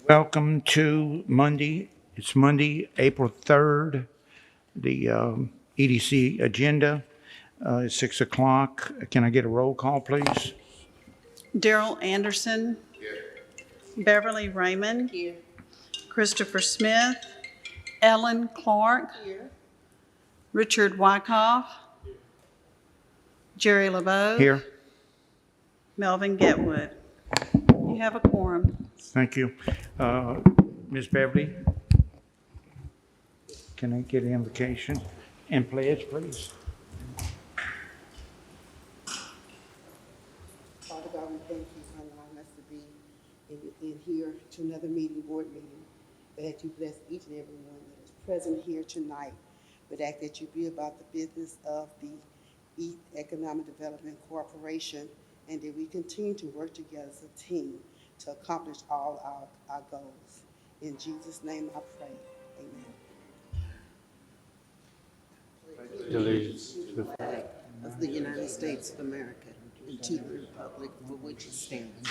Welcome to Monday. It's Monday, April 3rd. The EDC agenda is 6 o'clock. Can I get a roll call, please? Daryl Anderson. Beverly Raymond. Here. Christopher Smith. Ellen Clark. Here. Richard Wyckoff. Jerry LeBeau. Here. Melvin Getwood. You have a quorum. Thank you. Ms. Beverly, can I get an invocation and pledge, please? Father God, we thank you for allowing us to be in here to another board meeting. But that you bless each and every one that is present here tonight. But that you be about the business of the Economic Development Corporation, and that we continue to work together as a team to accomplish all our goals. In Jesus' name I pray. Amen. Allegiance To the flag of the United States of America and to the republic for which it stands.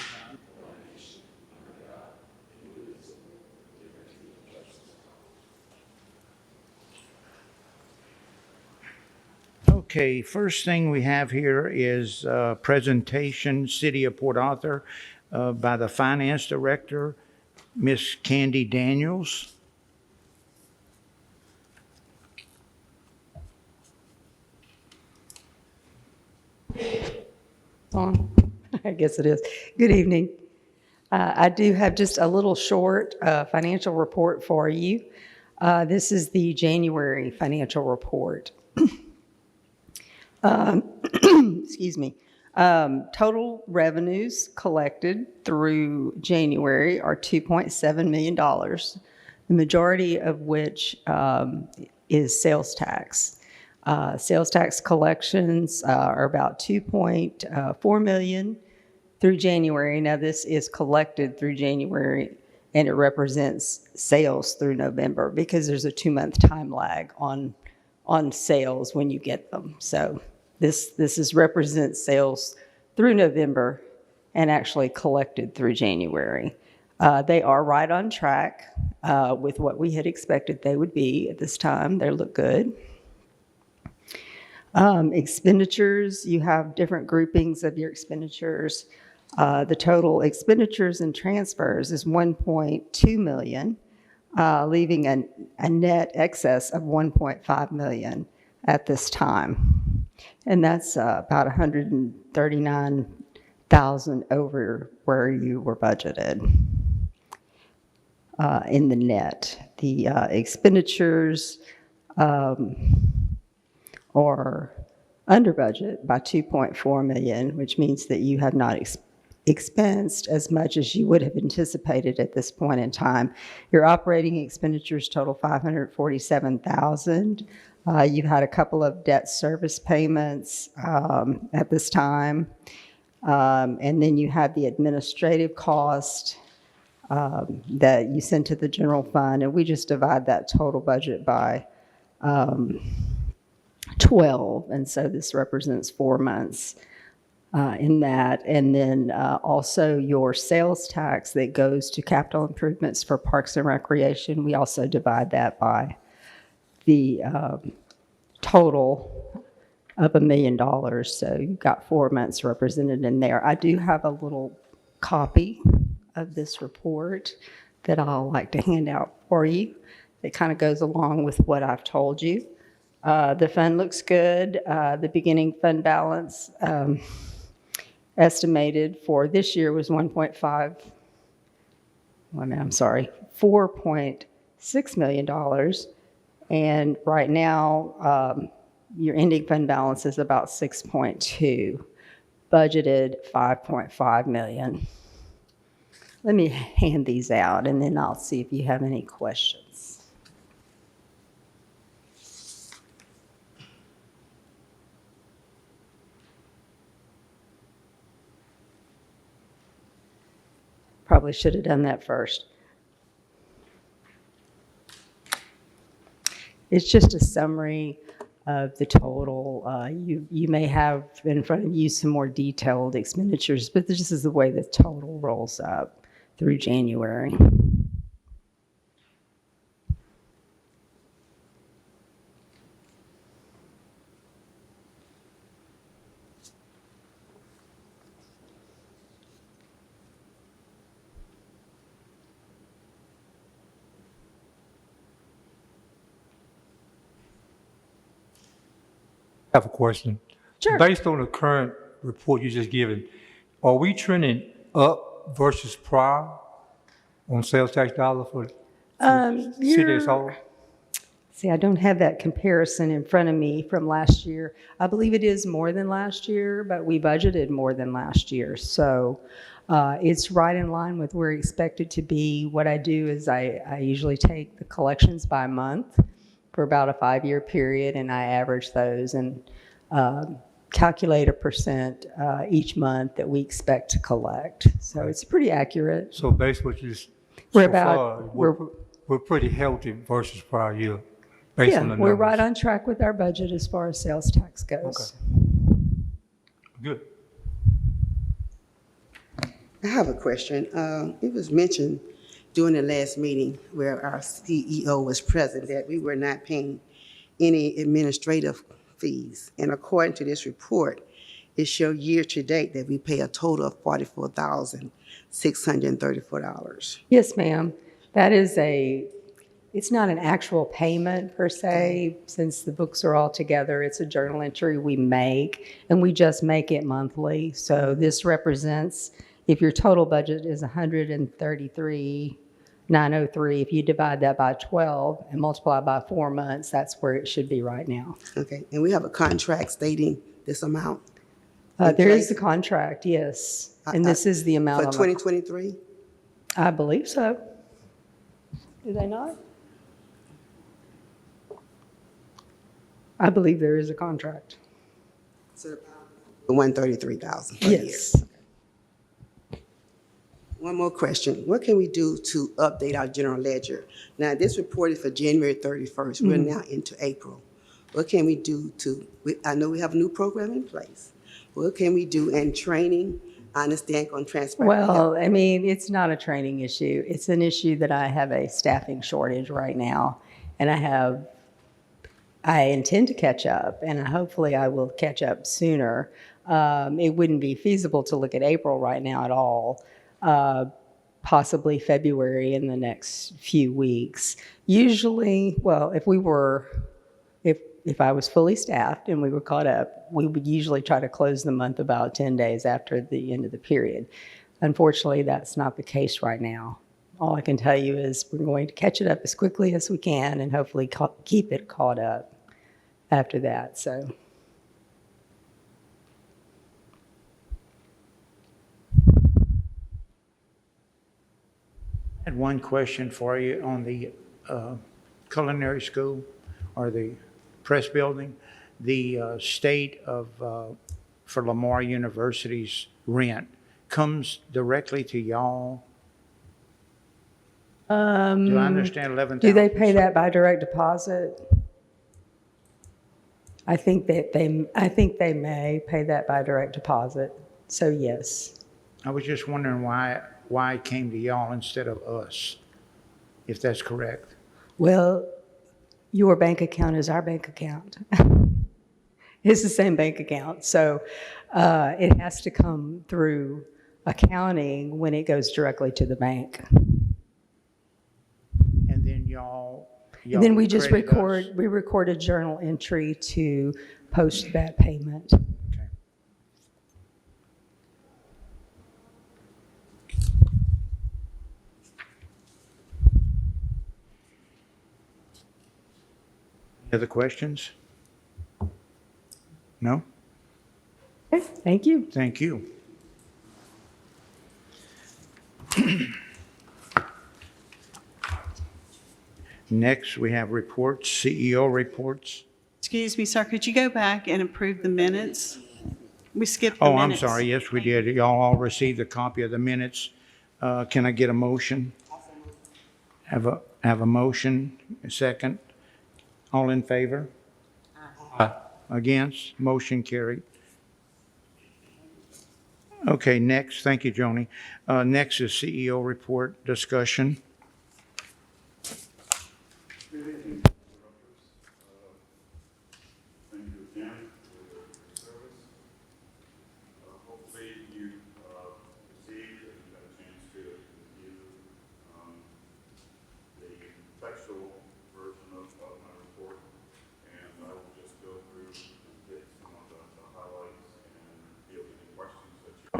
Okay, first thing we have here is a presentation, City of Port Arthur, by the Finance Director, Miss Candy Daniels. On? I guess it is. Good evening. I do have just a little short financial report for you. This is the January financial report. Excuse me. Total revenues collected through January are $2.7 million, the majority of which is sales tax. Sales tax collections are about $2.4 million through January. Now, this is collected through January, and it represents sales through November because there's a 2-month time lag on sales when you get them. So this represents sales through November and actually collected through January. They are right on track with what we had expected they would be at this time. They look good. Expenditures, you have different groupings of your expenditures. The total expenditures and transfers is $1.2 million, leaving a net excess of $1.5 million at this time. And that's about $139,000 over where you were budgeted in the net. The expenditures are under budget by $2.4 million, which means that you have not expensed as much as you would have anticipated at this point in time. Your operating expenditures total $547,000. You've had a couple of debt service payments at this time. And then you have the administrative cost that you send to the general fund, and we just divide that total budget by 12, and so this represents 4 months in that. And then also your sales tax that goes to capital improvements for parks and recreation, we also divide that by the total of $1 million. So you've got 4 months represented in there. I do have a little copy of this report that I'll like to hand out for you. It kind of goes along with what I've told you. The fund looks good. The beginning fund balance estimated for this year was $4.6 million. And right now, your ending fund balance is about 6.2, budgeted 5.5 million. Let me hand these out, and then I'll see if you have any questions. Probably should have done that first. It's just a summary of the total. You may have in front of you some more detailed expenditures, but this is the way the total rolls up through January. have a question. Sure. Based on the current report you just given, are we trending up versus prior on sales tax dollar for city as a whole? See, I don't have that comparison in front of me from last year. I believe it is more than last year, but we budgeted more than last year. So it's right in line with where we expect it to be. What I do is I usually take the collections by month for about a 5-year period, and I average those and calculate a percent each month that we expect to collect. So it's pretty accurate. So basically, what you just We're so about- far, we're- we're pretty healthy versus prior year, based on the Yeah, we're numbers. right on track with our budget as far as sales tax goes. Good. I have a question. It was mentioned during the last meeting where our CEO was present that we were not paying any administrative fees. And according to this report, it showed year-to-date that we pay a total of $44,634. Yes, ma'am. That is it's not an actual payment per se, since the books are all together. It's a journal entry we make, and we just make it monthly. So this represents, if your total budget is $133,903, if you divide that by 12 and multiply by 4 months, that's where it should be right now. Okay, and we have a contract stating this amount? There is a contract, yes, and this is the amount For of 2023? I believe so. Do they not? I believe there is a contract. So the 133,000 per year. Yes. One more question. What can we do to update our general ledger? Now, this report is for January 31st. We're now into April. What can we do I know we have a new program in place. What can we do in training? I understand on transparency. Well, I mean, it's not a training issue. It's an issue that I have a staffing shortage right now, and I intend to catch up, and hopefully I will catch up sooner. It wouldn't be feasible to look at April right now at all. Possibly February in the next few weeks. Usually, well, if I was fully staffed and we were caught up, we would usually try to close the month about 10 days after the end of the period. Unfortunately, that's not the case right now. All I can tell you is we're going to catch it up as quickly as we can and hopefully keep it caught up after that. So. I had one question for you on the culinary school or the press building. The state of, for Lamar University's rent comes directly to y'all? Do I understand 11,000? Do they pay that by direct deposit? I think they may pay that by direct deposit. So yes. I was just wondering why it came to y'all instead of us, if that's correct. Well, your bank account is our bank account. It's the same bank account. So it has to come through accounting when it goes directly to the bank. And then y'all And then we just credit us? record a journal entry to post that payment. Okay. Any other questions? No? Okay, thank you. Thank you. Next, we have reports, CEO reports. Excuse me, sir, could you go back and approve the minutes? We skipped the Oh, minutes. I'm sorry. Yes, we did. Y'all all received a copy of the minutes. Can I get a motion? Have a motion, a second. All in favor? Aye. Against? Motion carried. Okay, next, thank you, Joni. Next is CEO report discussion. Thank you again for your service. Hopefully you received and got a chance to review the textual version of my report, and I will just go through and get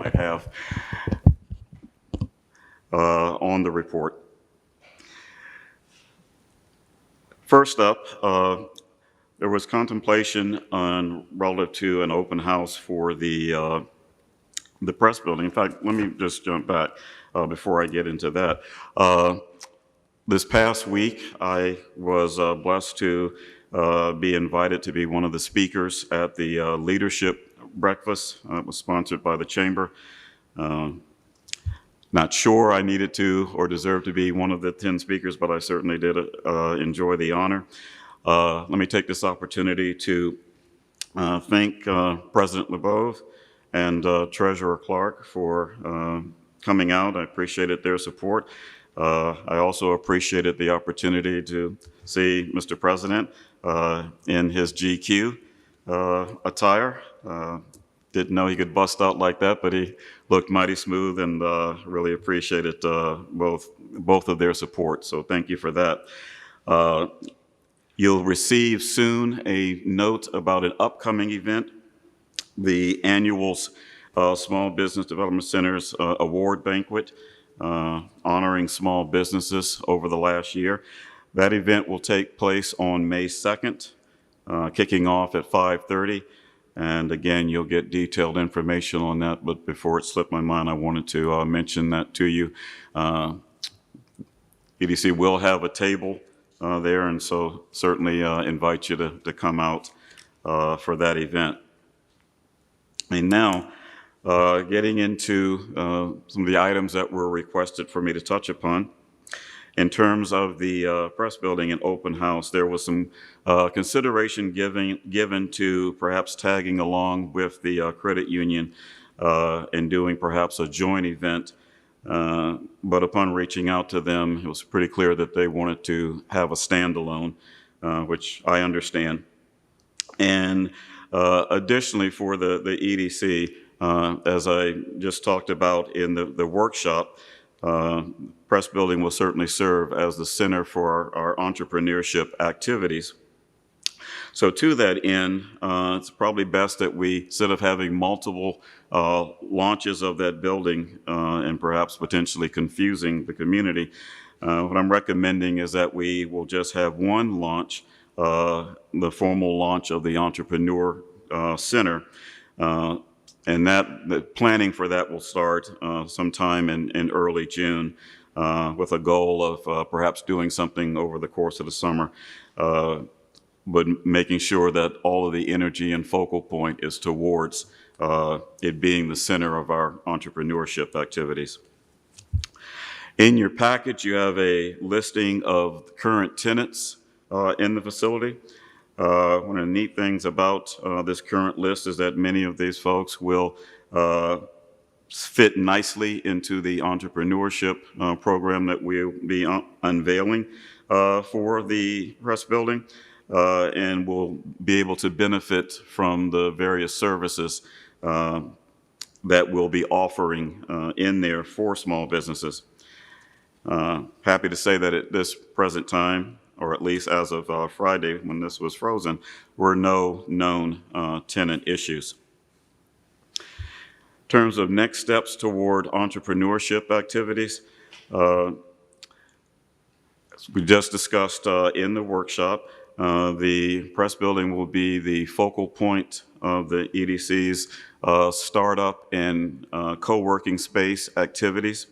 I have on the report. First up, there was contemplation on relative to an open house for the press building. In fact, let me just jump back before I get into that. This past week, I was blessed to be invited to be one of the speakers at the leadership breakfast. It was sponsored by the Chamber. Not sure I needed to or deserved to be one of the 10 speakers, but I certainly did enjoy the honor. Let me take this opportunity to thank President LeBeau and Treasurer Clark for coming out. I appreciated their support. I also appreciated the opportunity to see Mr. President in his GQ attire. Didn't know he could bust out like that, but he looked mighty smooth, and really appreciated both of their support. So thank you for that. You'll receive soon a note about an upcoming event, the annual Small Business Development Center's award banquet, honoring small businesses over the last year. That event will take place on May 2nd, kicking off at 5:30. And again, you'll get detailed information on that, but before it slipped my mind, I wanted to mention that to you. EDC will have a table there, and so certainly invite you to come out for that event. And now, getting into some of the items that were requested for me to touch upon. In terms of the press building and open house, there was some consideration given to perhaps tagging along with the credit union and doing perhaps a joint event. But upon reaching out to them, it was pretty clear that they wanted to have a standalone, which I understand. And additionally, for the EDC, as I just talked about in the workshop, Press Building will certainly serve as the center for our entrepreneurship activities. So to that end, it's probably best that we, instead of having multiple launches of that building and perhaps potentially confusing the community, what I'm recommending is that we will just have one launch, the formal launch of the Entrepreneur Center. And the planning for that will start sometime in early June with a goal of perhaps doing something over the course of the summer, but making sure that all of the energy and focal point is towards it being the center of our entrepreneurship activities. In your package, you have a listing of current tenants in the facility. One of the neat things about this current list is that many of these folks will fit nicely into the entrepreneurship program that we'll be unveiling for the press building, and will be able to benefit from the various services that we'll be offering in there for small businesses. Happy to say that at this present time, or at least as of Friday when this was frozen, were no known tenant issues. In terms of next steps toward entrepreneurship activities, as we just discussed in the workshop, the press building will be the focal point of the EDC's startup and co-working space activities.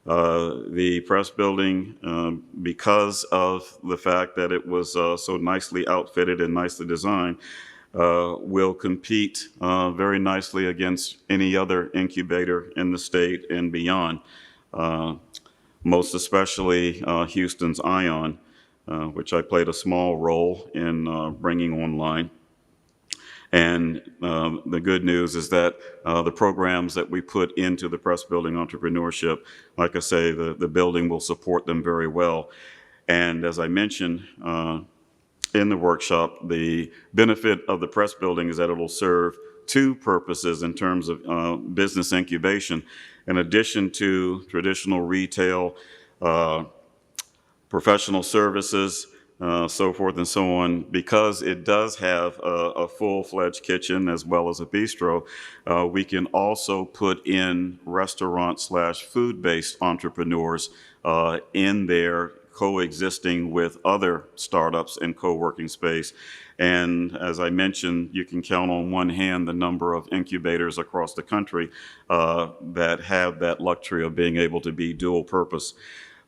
The press building, because of the fact that it was so nicely outfitted and nicely designed, will compete very nicely against any other incubator in the state and beyond, most especially Houston's ION, which I played a small role in bringing online. And the good news is that the programs that we put into the press building entrepreneurship, like I say, the building will support them very well. And as I mentioned in the workshop, the benefit of the press building is that it will serve two purposes in terms of business incubation. In addition to traditional retail, professional services, so forth and so on, because it does have a full-fledged kitchen as well as a bistro, we can also put in restaurant/food-based entrepreneurs in there, coexisting with other startups in co-working space. And as I mentioned, you can count on one hand the number of incubators across the country that have that luxury of being able to be dual purpose.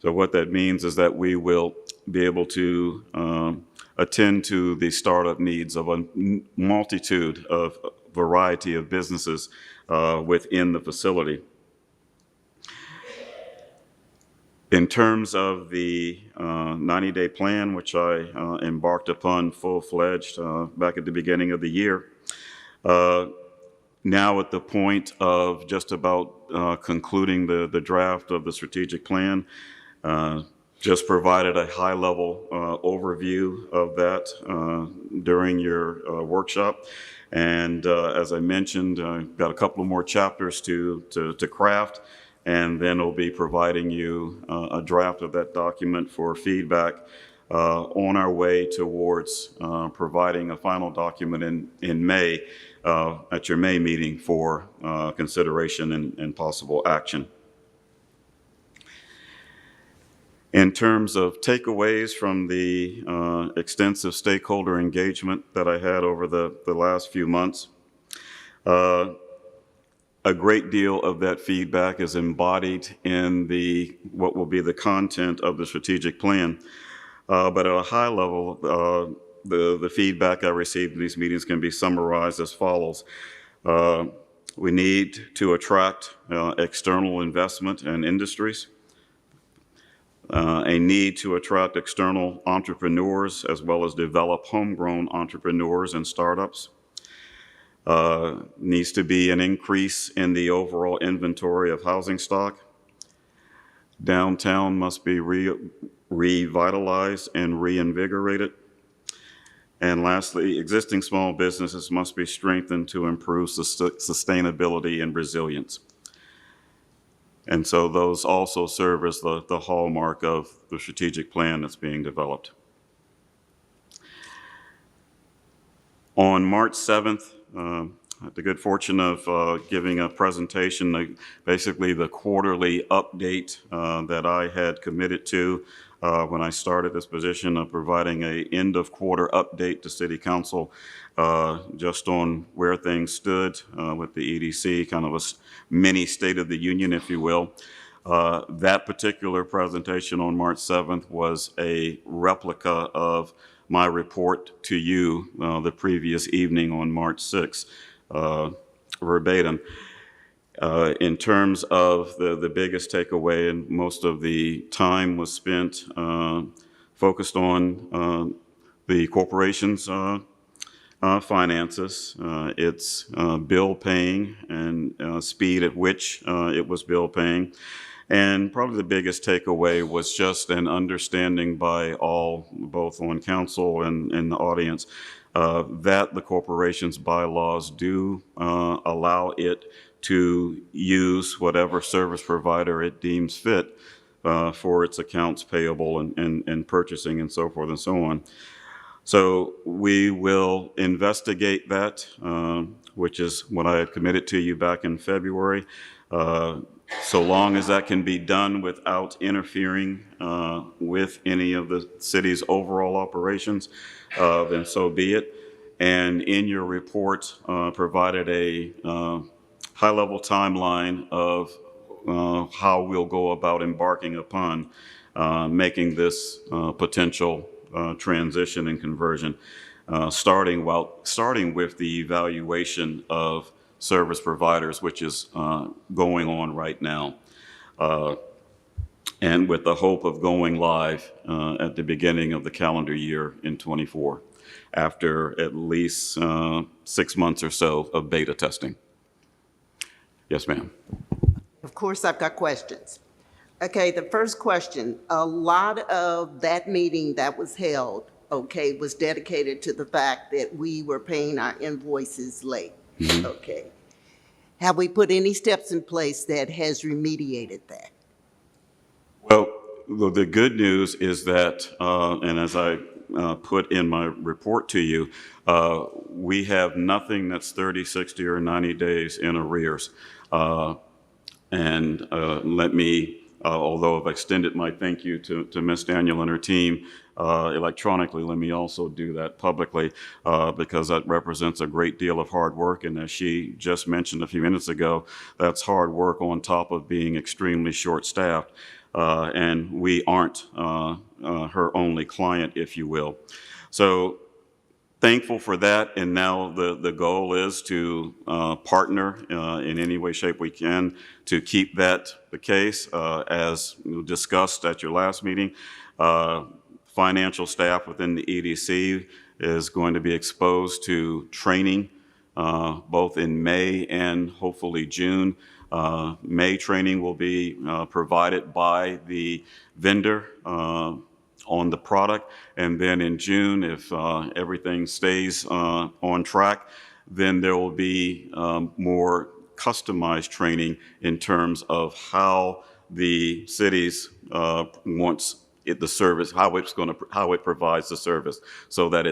So what that means is that we will be able to attend to the startup needs of a multitude of variety of businesses within the facility. In terms of the 90-day plan, which I embarked upon full-fledged back at the beginning of the year, now at the point of just about concluding the draft of the strategic plan, just provided a high-level overview of that during your workshop. And as I mentioned, I've got a couple more chapters to craft, and then I'll be providing you a draft of that document for feedback on our way towards providing a final document in May at your May meeting for consideration and possible action. In terms of takeaways from the extensive stakeholder engagement that I had over the last few months, a great deal of that feedback is embodied in what will be the content of the strategic plan. But at a high level, the feedback I received in these meetings can be summarized as follows. We need to attract external investment and industries. A need to attract external entrepreneurs as well as develop homegrown entrepreneurs and startups. Needs to be an increase in the overall inventory of housing stock. Downtown must be revitalized and reinvigorated. And lastly, existing small businesses must be strengthened to improve sustainability and resilience. And so those also serve as the hallmark of the strategic plan that's being developed. On March 7th, I had the good fortune of giving a presentation, basically the quarterly update that I had committed to when I started this position of providing a end of quarter update to City Council just on where things stood with the EDC, kind of a mini State of the Union, if you will. That particular presentation on March 7th was a replica of my report to you the previous evening on March 6th, verbatim. In terms of the biggest takeaway, and most of the time was spent focused on the corporation's finances, its bill paying and speed at which it was bill paying. And probably the biggest takeaway was just an understanding by all, both on council and in the audience, that the corporation's bylaws do allow it to use whatever service provider it deems fit for its accounts payable and purchasing and so forth and so on. So we will investigate that, which is what I had committed to you back in February. So long as that can be done without interfering with any of the city's overall operations, then so be it. And in your report, provided a high-level timeline of how we'll go about embarking upon making this potential transition and conversion, starting with the evaluation of service providers, which is going on right now, and with the hope of going live at the beginning of the calendar year in '24, after at least 6 months or so of beta testing. Yes, ma'am. Of course, I've got questions. Okay, the first question, a lot of that meeting that was held, okay, was dedicated to the fact that we were paying our invoices late. Mm-hmm. Okay. Have we put any steps in place that has remediated that? Well, the good news is that, and as I put in my report to you, we have nothing that's 30, 60, or 90 days in arrears. And let me, although I've extended my thank you to Ms. Daniel and her team electronically, let me also do that publicly because that represents a great deal of hard work. And as she just mentioned a few minutes ago, that's hard work on top of being extremely short-staffed. And we aren't her only client, if you will. So thankful for that, and now the goal is to partner in any way, shape we can to keep that the case. As discussed at your last meeting, financial staff within the EDC is going to be exposed to training both in May and hopefully June. May training will be provided by the vendor on the product, and then in June, if everything stays on track, then there will be more customized training in terms of how the cities wants it, the service, how it provides the service, so that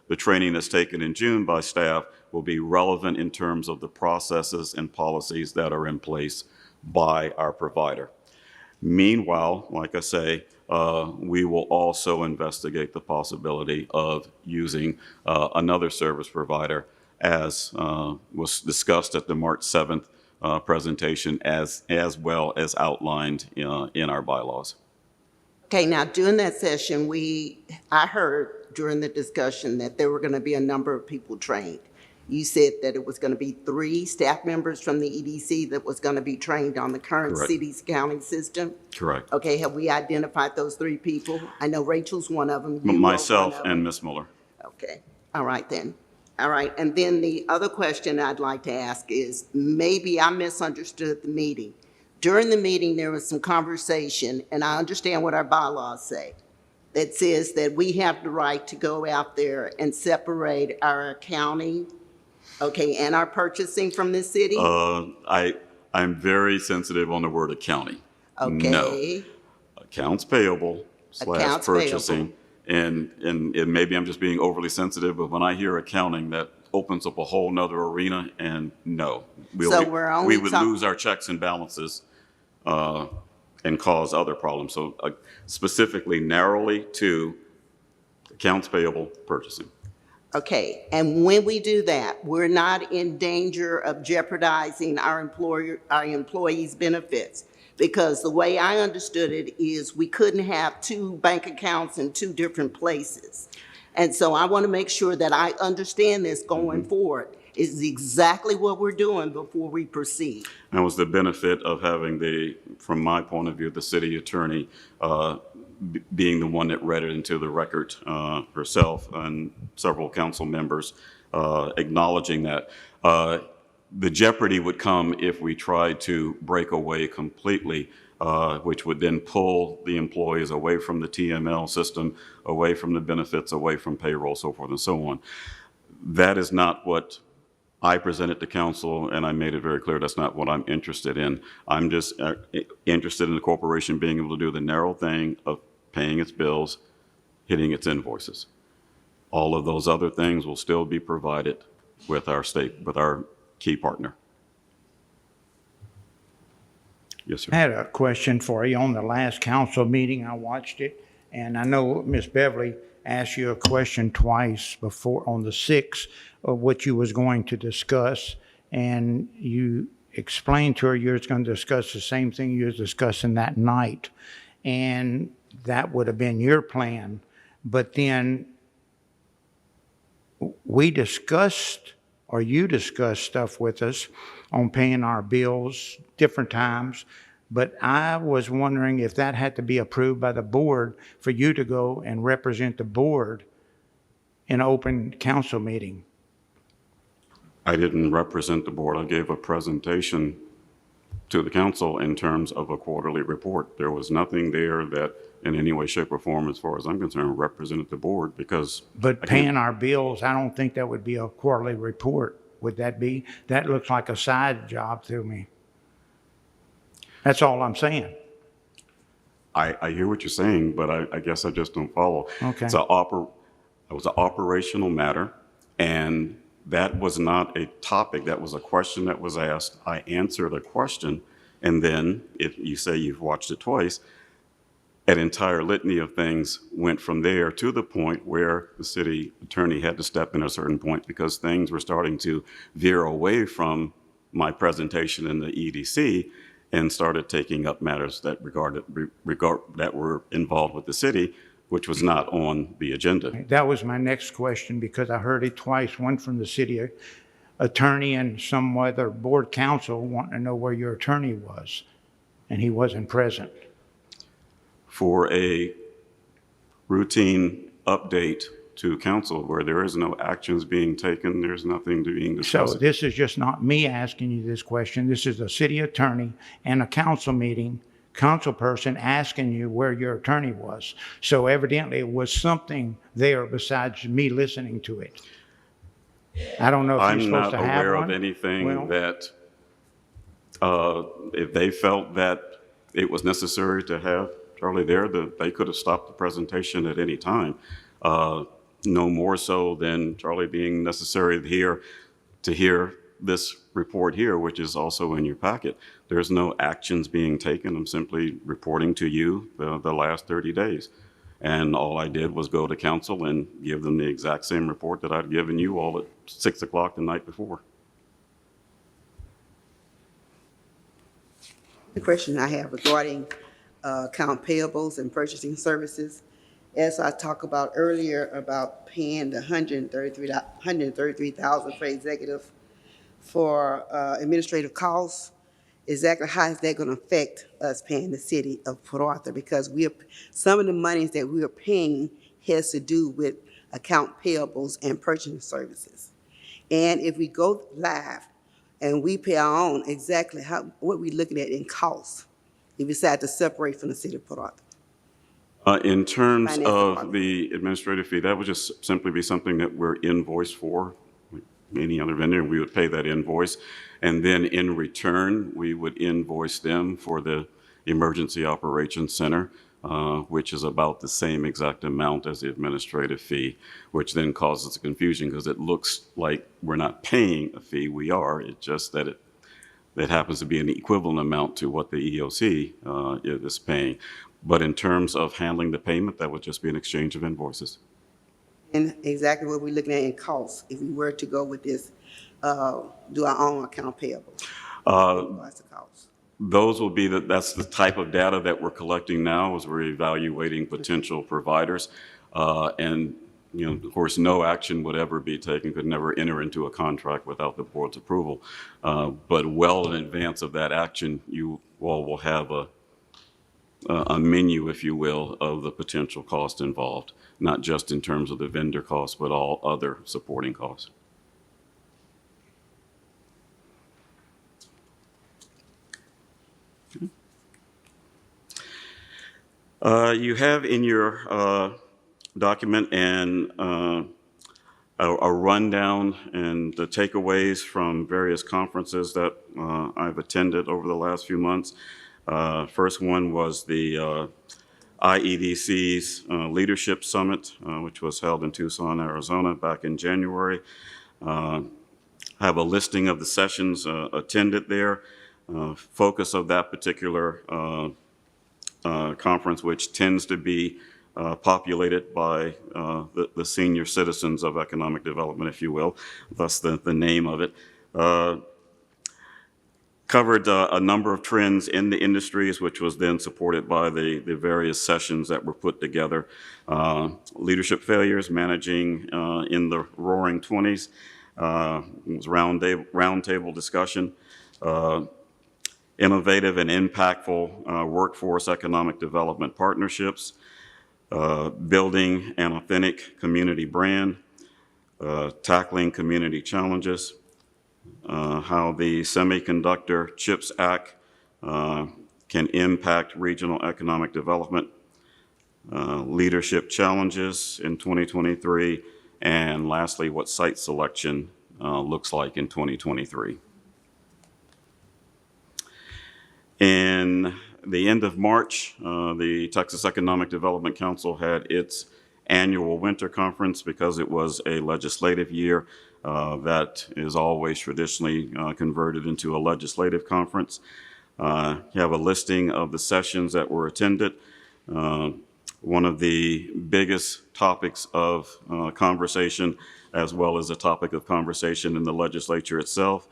the training that's taken in June by staff will be relevant in terms of the processes and policies that are in place by our provider. Meanwhile, like I say, we will also investigate the possibility of using another service provider, as was discussed at the March 7th presentation, as well as outlined in our bylaws. Okay, now during that session, I heard during the discussion that there were going to be a number of people trained. You said that it was going to be 3 staff members from the EDC that was going to be trained on the current Correct. city's accounting system? Correct. Okay, have we identified those 3 people? I know Rachel's one of them. You are Myself one of them. and Ms. Mueller. Okay, all right then. All right, and then the other question I'd like to ask is, maybe I misunderstood the meeting. During the meeting, there was some conversation, and I understand what our bylaws say, that says that we have the right to go out there and separate our accounting, okay, and our purchasing from the city? I'm very sensitive on the word accounting. Okay. No. Accounts payable / Accounts purchasing. And maybe I'm just being overly sensitive, but when I hear accounting, that opens up a whole nother arena, and no. We would lose our checks and balances and cause other problems. So specifically, narrowly to accounts payable, purchasing. Okay, and when we do that, we're not in danger of jeopardizing our employees' benefits. Because the way I understood it is we couldn't have 2 bank accounts in 2 different places. And so I want to make sure that I understand this going forward. Is exactly what we're doing before we proceed. That was the benefit of having from my point of view, the city attorney being the one that read it into the record herself, and several council members acknowledging that. The jeopardy would come if we tried to break away completely, which would then pull the employees away from the TML system, away from the benefits, away from payroll, so forth and so on. That is not what I presented to council, and I made it very clear that's not what I'm interested in. I'm just interested in the corporation being able to do the narrow thing of paying its bills, hitting its invoices. All of those other things will still be provided with our key partner. Yes, sir. I had a question for you. On the last council meeting, I watched it, and I know Ms. Beverly asked you a question twice before on the 6th of what you was going to discuss, and you explained to her you was going to discuss the same thing you was discussing that night, and that would have been your plan. But then we discussed, or you discussed stuff with us on paying our bills different times, but I was wondering if that had to be approved by the board for you to go and represent the board in an open council meeting. I didn't represent the board. I gave a presentation to the council in terms of a quarterly report. There was nothing there that in any way, shape, or form, as far as I'm concerned, represented the board, because... But paying our bills, I don't think that would be a quarterly report. Would that be? That looks like a side job to me. That's all I'm saying. I hear what you're saying, but I guess I just don't follow. Okay. It was an operational matter, and that was not a topic. That was a question that was asked. I answered a question, and then, if you say you've watched it twice, an entire litany of things went from there to the point where the city attorney had to step in at a certain point because things were starting to veer away from my presentation in the EDC and started taking up matters that that were involved with the city, which was not on the agenda. That was my next question because I heard it twice, one from the city attorney and some other board counsel wanting to know where your attorney was, and he wasn't present. For a routine update to council where there is no actions being taken, there's nothing being So discussed. this is just not me asking you this question. This is a city attorney and a council meeting, council person asking you where your attorney was. So evidently it was something there besides me listening to it. I don't know if you're I'm supposed not to have aware one. of anything Well, that, if they felt that it was necessary to have Charlie there, they could have stopped the presentation at any time. No more so than Charlie being necessary here to hear this report here, which is also in your packet. There's no actions being taken. I'm simply reporting to you the last 30 days. And all I did was go to council and give them the exact same report that I'd given you all at 6 o'clock the night before. The question I have regarding account payables and purchasing services, as I talked about earlier about paying the $133,000 for executive for administrative costs, exactly how is that going to affect us paying the city of Port Arthur? Because some of the monies that we are paying has to do with account payables and purchasing services. And if we go live and we pay our own, exactly what we looking at in costs if we decide to separate from the city of Port Arthur? In terms Finance of department. the administrative fee, that would just simply be something that we're invoiced for, like any other vendor, and we would pay that invoice. And then in return, we would invoice them for the Emergency Operations Center, which is about the same exact amount as the administrative fee, which then causes confusion because it looks like we're not paying a fee. We are. It's just that it happens to be an equivalent amount to what the EOC is paying. But in terms of handling the payment, that would just be an exchange of invoices. And exactly what we're looking at in costs if we were to go with this, do our own account payable. What's the cost? Those will be that's the type of data that we're collecting now as we're evaluating potential providers. And, of course, no action would ever be taken, could never enter into a contract without the board's approval. But well in advance of that action, you all will have a menu, if you will, of the potential cost involved, not just in terms of the vendor costs, but all other supporting costs. You have in your document a rundown and the takeaways from various conferences that I've attended over the last few months. First one was the IEDC's Leadership Summit, which was held in Tucson, Arizona back in January. I have a listing of the sessions attended there. Focus of that particular conference, which tends to be populated by the senior citizens of economic development, if you will, thus the name of it. Covered a number of trends in the industries, which was then supported by the various sessions that were put together. Leadership failures, managing in the roaring 20s, was roundtable discussion. Innovative and impactful workforce economic development partnerships, building an authentic community brand, tackling community challenges, how the Semiconductor CHIPS Act can impact regional economic development, leadership challenges in 2023, and lastly, what site selection looks like in 2023. In the end of March, the Texas Economic Development Council had its annual winter conference because it was a legislative year. That is always traditionally converted into a legislative conference. You have a listing of the sessions that were attended. One of the biggest topics of conversation, as well as a topic of conversation in the legislature itself,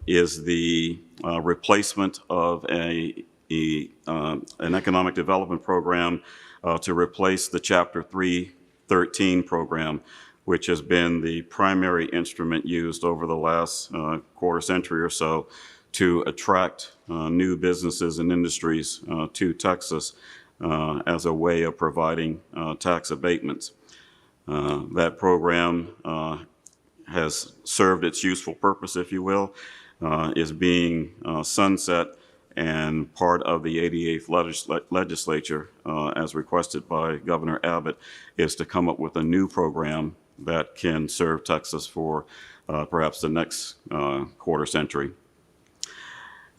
is the replacement of an economic development program to replace the Chapter 313 program, which has been the primary instrument used over the last quarter century or so to attract new businesses and industries to Texas as a way of providing tax abatements. That program has served its useful purpose, if you will, is being sunset, and part of the 88th legislature, as requested by Governor Abbott, is to come up with a new program that can serve Texas for perhaps the next quarter century.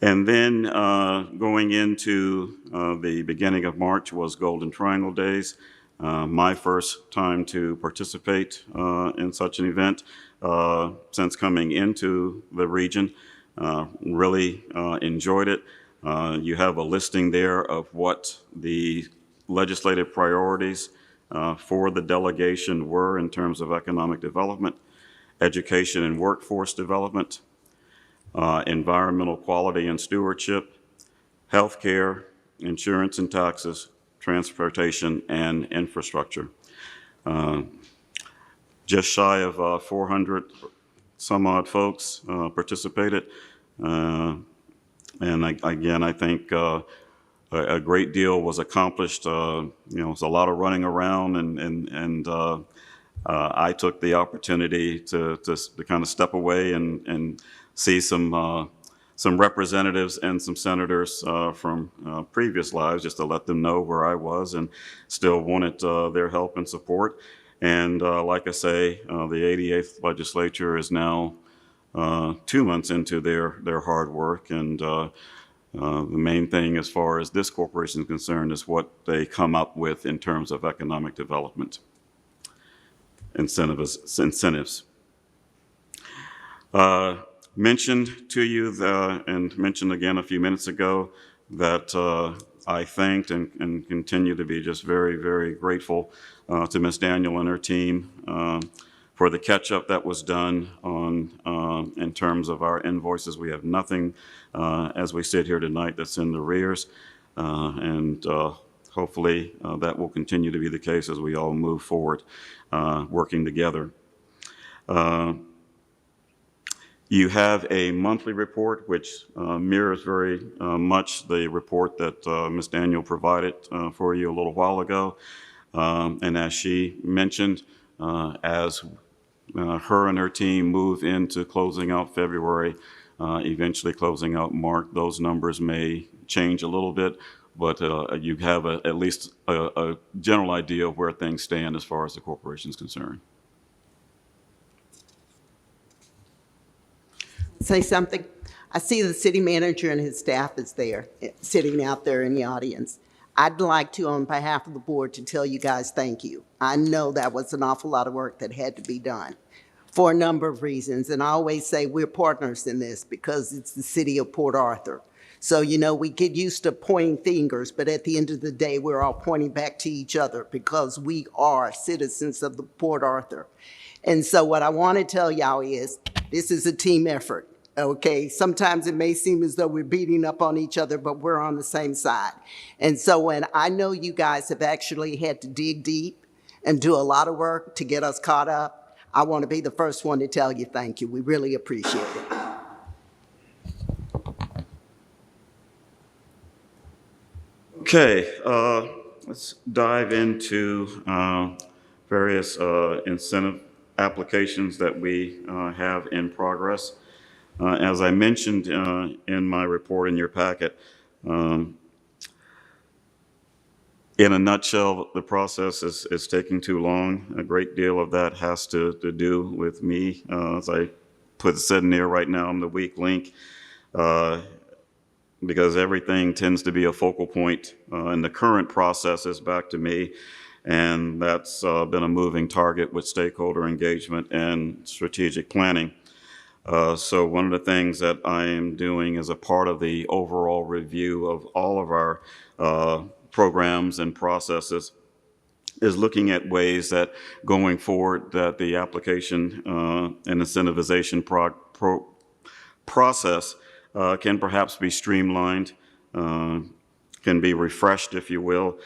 And then going into the beginning of March was Golden Triangle Days. My first time to participate in such an event since coming into the region. Really enjoyed it. You have a listing there of what the legislative priorities for the delegation were in terms of economic development, education and workforce development, environmental quality and stewardship, healthcare, insurance and taxes, transportation, and infrastructure. Just shy of 400 some odd folks participated. And again, I think a great deal was accomplished. It's a lot of running around, and I took the opportunity to kind of step away and see some representatives and some senators from previous lives, just to let them know where I was and still wanted their help and support. And like I say, the 88th legislature is now 2 months into their hard work, and the main thing as far as this corporation is concerned is what they come up with in terms of economic development incentives. Mentioned to you and mentioned again a few minutes ago that I thanked and continue to be just very, very grateful to Ms. Daniel and her team for the catch-up that was done on in terms of our invoices. We have nothing as we sit here tonight that's in the arrears, and hopefully that will continue to be the case as we all move forward working together. You have a monthly report which mirrors very much the report that Ms. Daniel provided for you a little while ago. And as she mentioned, as her and her team move into closing out February, eventually closing out March, those numbers may change a little bit, but you have at least a general idea of where things stand as far as the corporation is concerned. Say something. I see the city manager and his staff is there, sitting out there in the audience. I'd like to, on behalf of the board, to tell you guys thank you. I know that was an awful lot of work that had to be done for a number of reasons. And I always say we're partners in this because it's the city of Port Arthur. So, we get used to pointing fingers, but at the end of the day, we're all pointing back to each other because we are citizens of the Port Arthur. And so what I want to tell y'all is this is a team effort. Okay, sometimes it may seem as though we're beating up on each other, but we're on the same side. And so when I know you guys have actually had to dig deep and do a lot of work to get us caught up, I want to be the first one to tell you thank you. We really appreciate it. Okay, let's dive into various incentive applications that we have in progress. As I mentioned in my report in your packet, in a nutshell, the process is taking too long. A great deal of that has to do with me. As I said in there right now, I'm the weak link because everything tends to be a focal point, and the current process is back to me. and that's been a moving target with stakeholder engagement and strategic planning. So one of the things that I am doing as a part of the overall review of all of our programs and processes is looking at ways that going forward that the application and incentivization process can perhaps be streamlined, can be refreshed, if you will.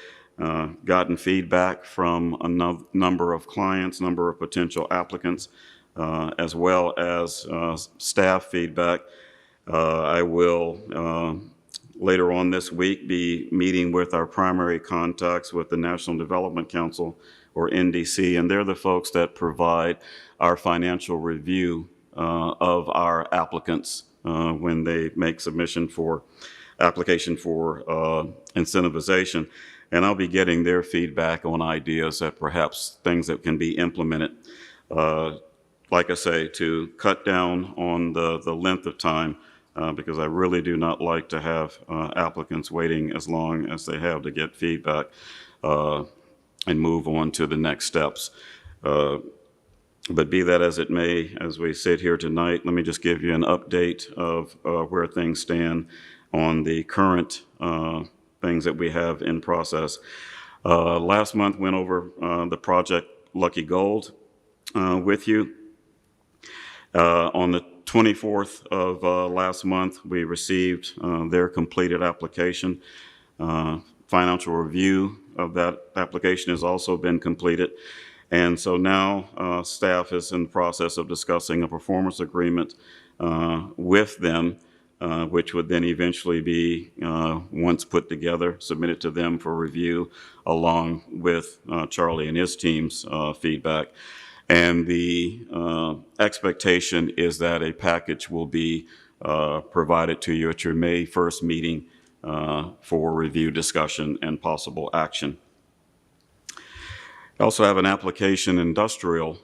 Gotten feedback from a number of clients, number of potential applicants, as well as staff feedback. I will later on this week be meeting with our primary contacts with the National Development Council, or NDC, and they're the folks that provide our financial review of our applicants when they make submission for application for incentivization. And I'll be getting their feedback on ideas that perhaps things that can be implemented, like I say, to cut down on the length of time, because I really do not like to have applicants waiting as long as they have to get feedback and move on to the next steps. But be that as it may, as we sit here tonight, let me just give you an update of where things stand on the current things that we have in process. Last month went over the project Lucky Gold with you. On the 24th of last month, we received their completed application. Financial review of that application has also been completed. And so now staff is in the process of discussing a performance agreement with them, which would then eventually be, once put together, submitted to them for review, along with Charlie and his team's feedback. And the expectation is that a package will be provided to you at your May 1st meeting for review, discussion, and possible action. I also have an application industrial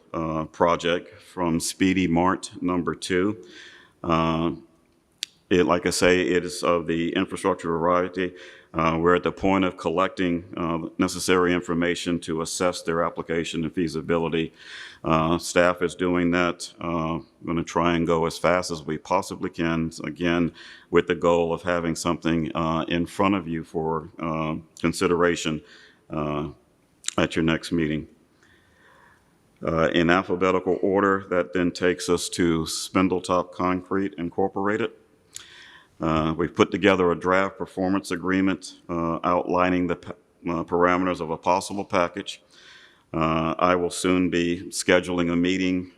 project from Speedy Mart number 2. Like I say, it is of the infrastructure variety. We're at the point of collecting necessary information to assess their application and feasibility. Staff is doing that. We're going to try and go as fast as we possibly can, again, with the goal of having something in front of you for consideration at your next meeting. In alphabetical order, that then takes us to Spindletop Concrete Incorporated. We've put together a draft performance agreement outlining the parameters of a possible package. I will soon be scheduling a meeting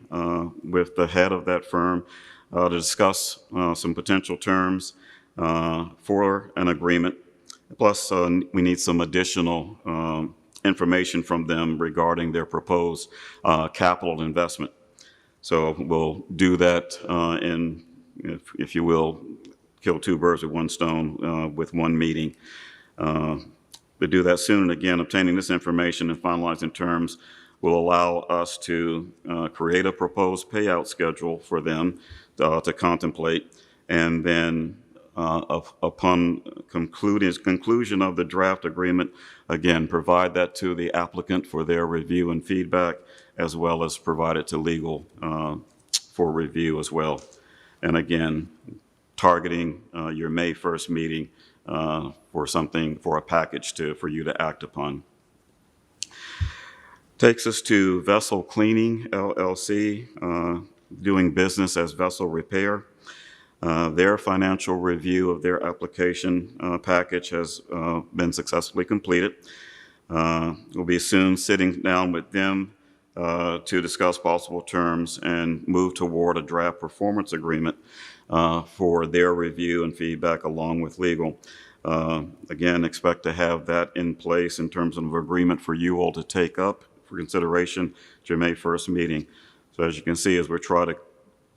with the head of that firm to discuss some potential terms for an agreement. Plus, we need some additional information from them regarding their proposed capital investment. So we'll do that in, if you will, kill two birds with one stone with one meeting. To do that soon, and again, obtaining this information and finalizing terms will allow us to create a proposed payout schedule for them to contemplate, and then upon conclusion of the draft agreement, again, provide that to the applicant for their review and feedback, as well as provide it to legal for review as well. And again, targeting your May 1st meeting for a package for you to act upon. Takes us to Vessel Cleaning, LLC, doing business as Vessel Repair. Their financial review of their application package has been successfully completed. We'll be soon sitting down with them to discuss possible terms and move toward a draft performance agreement for their review and feedback along with legal. Again, expect to have that in place in terms of agreement for you all to take up for consideration at your May 1st meeting. So as you can see, as we're trying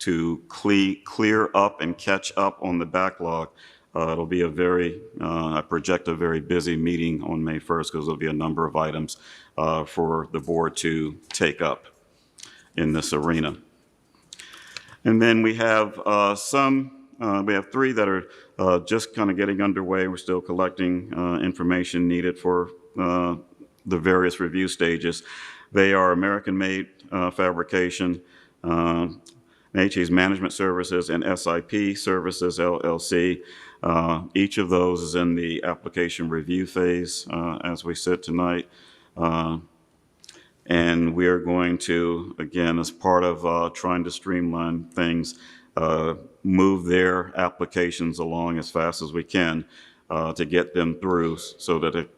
to clear up and catch up on the backlog, it'll be I project a very busy meeting on May 1st, because there'll be a number of items for the board to take up in this arena. And then we have we have 3 that are just kind of getting underway. We're still collecting information needed for the various review stages. They are American-made fabrication, HA's Management Services, and SIP Services, LLC. Each of those is in the application review phase as we sit tonight. And we are going to, again, as part of trying to streamline things, move their applications along as fast as we can to get them through so that a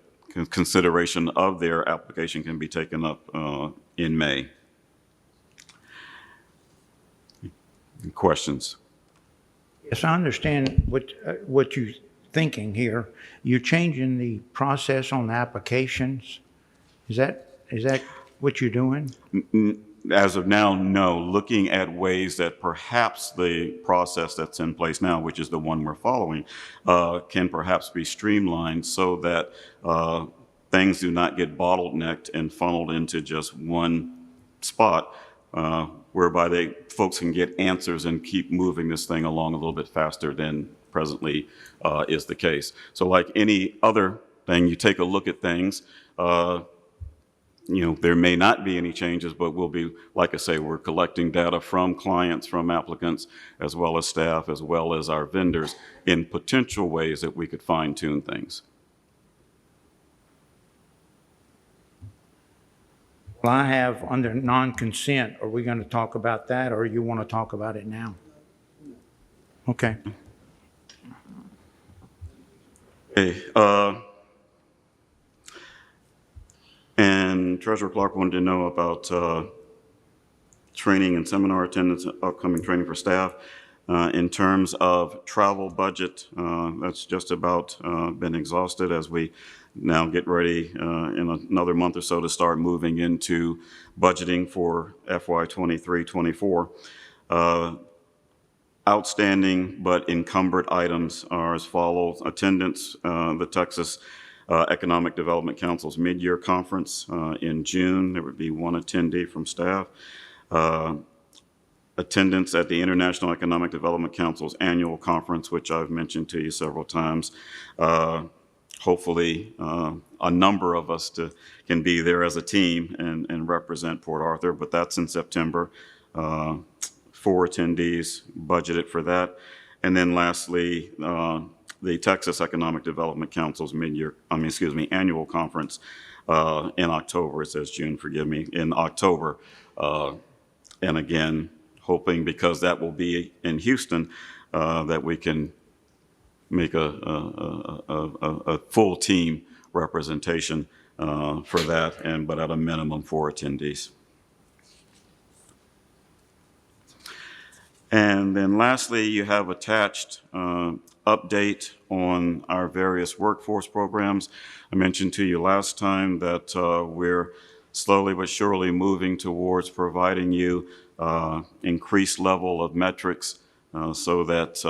consideration of their application can be taken up in May. Questions? Yes, I understand what you're thinking here. You're changing the process on the applications. Is that what you're doing? As of now, no. Looking at ways that perhaps the process that's in place now, which is the one we're following, can perhaps be streamlined so that things do not get bottlenecked and funneled into just one spot, whereby folks can get answers and keep moving this thing along a little bit faster than presently is the case. So like any other thing, you take a look at things, there may not be any changes, but we'll be, like I say, we're collecting data from clients, from applicants, as well as staff, as well as our vendors in potential ways that we could fine tune things. Well, I have under non-consent. Are we going to talk about that, or you want to talk about it now? Okay. Okay. And Treasurer Clark wanted to know about training and seminar attendance, upcoming training for staff. In terms of travel budget, that's just about been exhausted as we now get ready in another month or so to start moving into budgeting for FY 23-24. Outstanding but encumbered items are as follows. Attendance, the Texas Economic Development Council's mid-year conference in June. There would be one attendee from staff. Attendance at the International Economic Development Council's annual conference, which I've mentioned to you several times. Hopefully, a number of us can be there as a team and represent Port Arthur, but that's in September. 4 attendees budgeted for that. And then lastly, the Texas Economic Development Council's annual conference in October. It says June, forgive me, in October. And again, hoping because that will be in Houston, that we can make a full team representation for that, but at a minimum 4 attendees. And then lastly, you have attached update on our various workforce programs. I mentioned to you last time that we're slowly but surely moving towards providing you increased level of metrics so that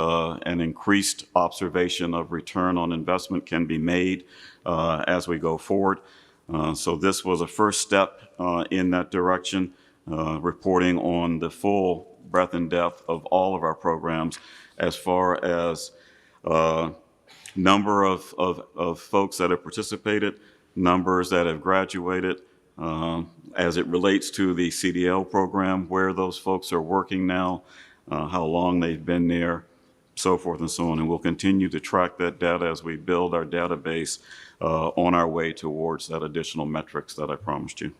an increased observation of return on investment can be made as we go forward. So this was a first step in that direction, reporting on the full breadth and depth of all of our programs as far as number of folks that have participated, numbers that have graduated, as it relates to the CDL program, where those folks are working now, how long they've been there, so forth and so on. And we'll continue to track that data as we build our database on our way towards that additional metrics that I promised you.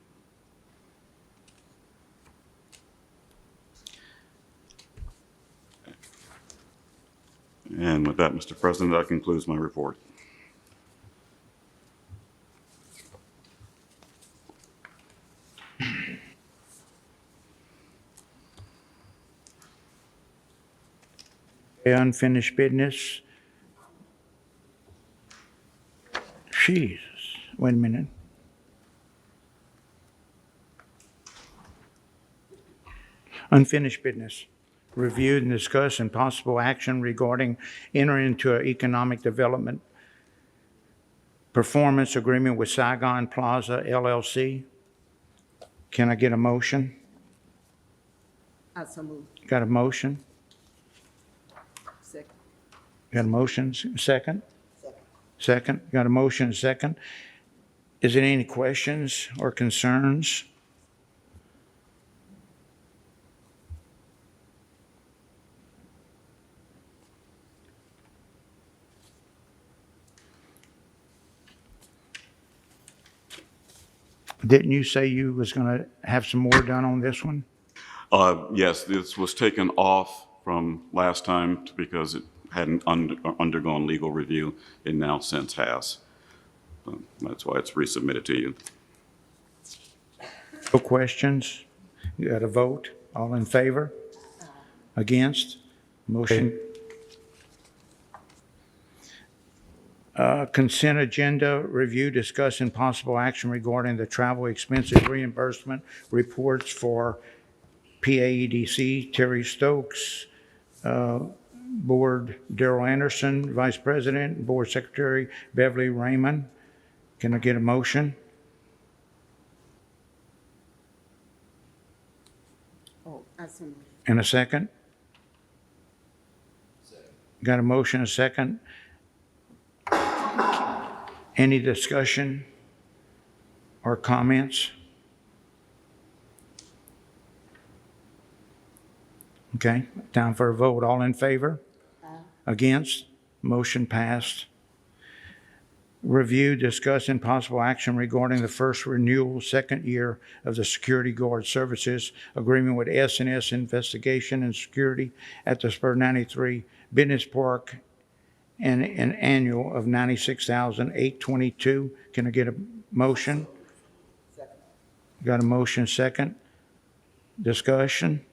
And with that, Mr. President, that concludes my report. Unfinished business. Jesus, wait a minute. Unfinished business. Review and discuss and possible action regarding entering into an economic development performance agreement with Saigon Plaza LLC. Can I get a motion? So moved. Got a motion? Second. Got a motion? Second? Second. Second. Got a motion, second. Is there any questions or concerns? Didn't you say you was going to have some more done on this one? Yes, this was taken off from last time because it hadn't undergone legal review. It now since has. That's why it's resubmitted to you. No questions? You got a vote? All in favor? Against? Motion. Consent agenda review, discuss and possible action regarding the travel expenses reimbursement reports for PAEDC, Terry Stokes, Board Darrell Anderson, Vice President, Board Secretary Beverly Raymond. Can I get a motion? Oh, I see. And a second? Got a motion, a second? Any discussion or comments? Okay, time for a vote. All in favor? Against? Motion passed. Review, discuss, and possible action regarding the first renewal, second year of the Security Guard Services Agreement with S&S Investigation and Security at the Spur 93 Business Park, and an annual of $96,822. Can I get a motion? Got a motion, second? Discussion?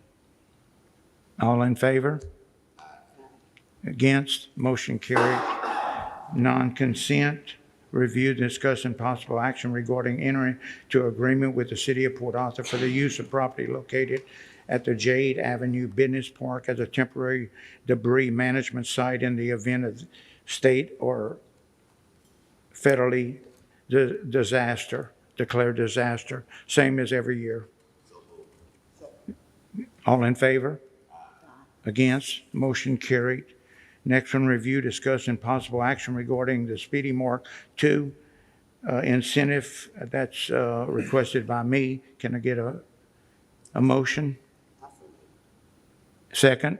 All in favor? Against? Motion carried. Non-consent. Review, discuss, and possible action regarding entering to agreement with the City of Port Arthur for the use of property located at the Jade Avenue Business Park as a temporary debris management site in the event of state or federally declared disaster, same as every year. All in favor? Against? Motion carried. Next one, review, discuss, and possible action regarding the Speedy Mark 2 incentive that's requested by me. Can I get a motion? Second?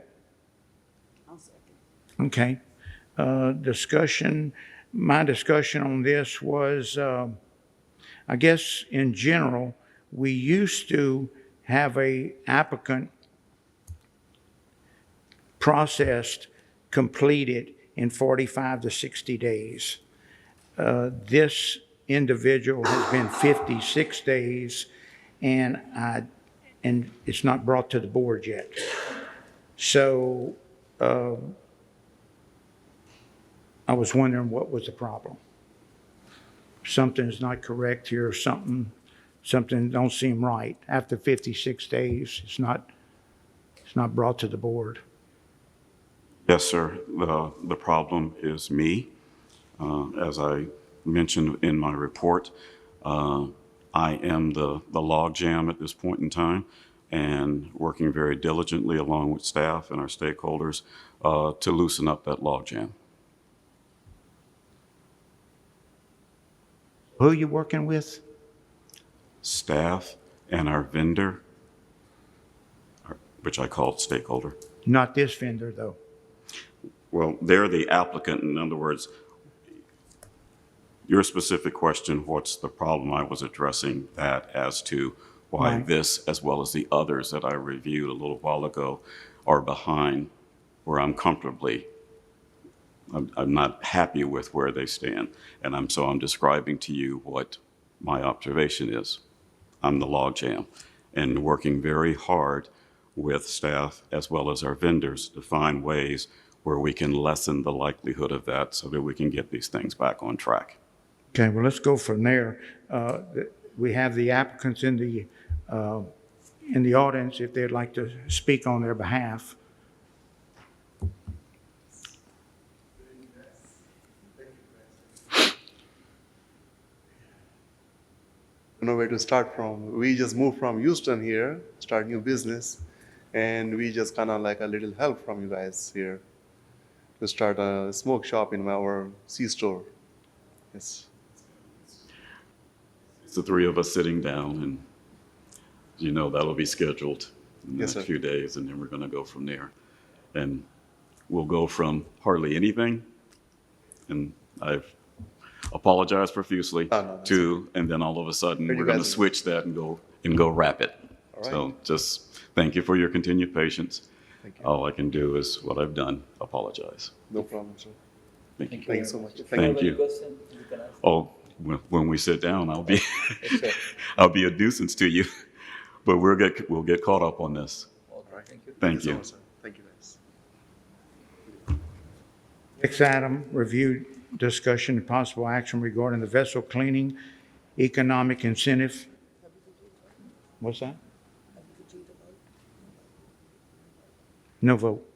I'll second. Okay. Discussion, my discussion on this was, I guess in general, we used to have a applicant processed, completed in 45 to 60 days. This individual has been 56 days, and it's not brought to the board yet. So I was wondering what was the problem. Something's not correct here, something don't seem right. After 56 days, it's not brought to the board. Yes, sir. The problem is me. As I mentioned in my report, I am the logjam at this point in time, and working very diligently along with staff and our stakeholders to loosen up that logjam. Who are you working with? Staff and our vendor, which I call stakeholder. Not this vendor, though. Well, they're the applicant. In other words, your specific question, what's the problem? I was addressing that as to why Right. this, as well as the others that I reviewed a little while ago, are behind where I'm comfortably. I'm not happy with where they stand. And so I'm describing to you what my observation is. I'm the logjam, and working very hard with staff as well as our vendors to find ways where we can lessen the likelihood of that so that we can get these things back on track. Okay, well, let's go from there. We have the applicants in the audience if they'd like to speak on their behalf. Know where to start from. We just moved from Houston here, start new business, and we just kind of like a little help from you guys here to start a smoke shop in our C-store. Yes. the three of us sitting down, and you know that'll be scheduled in the Yes, next sir. few days, and then we're going to go from there. And we'll go from hardly anything, and I've apologized profusely, Oh, no, that's to, and then all of a sudden Pretty we're going to resonant. switch that and go rapid. All right. So just thank you for your continued patience. Thank you. All I can do is what I've done, apologize. No problem, sir. Thank you. Thank you so much. Thank you. Question, you can ask. Oh, when we sit down, I'll be I'll be a nuisance to you, but we'll get caught up on this. All right. Thank you. Thank so you. much, sir. Thank you, guys. Next item, review, discussion, and possible action regarding the vessel cleaning economic incentive. What's that? No vote.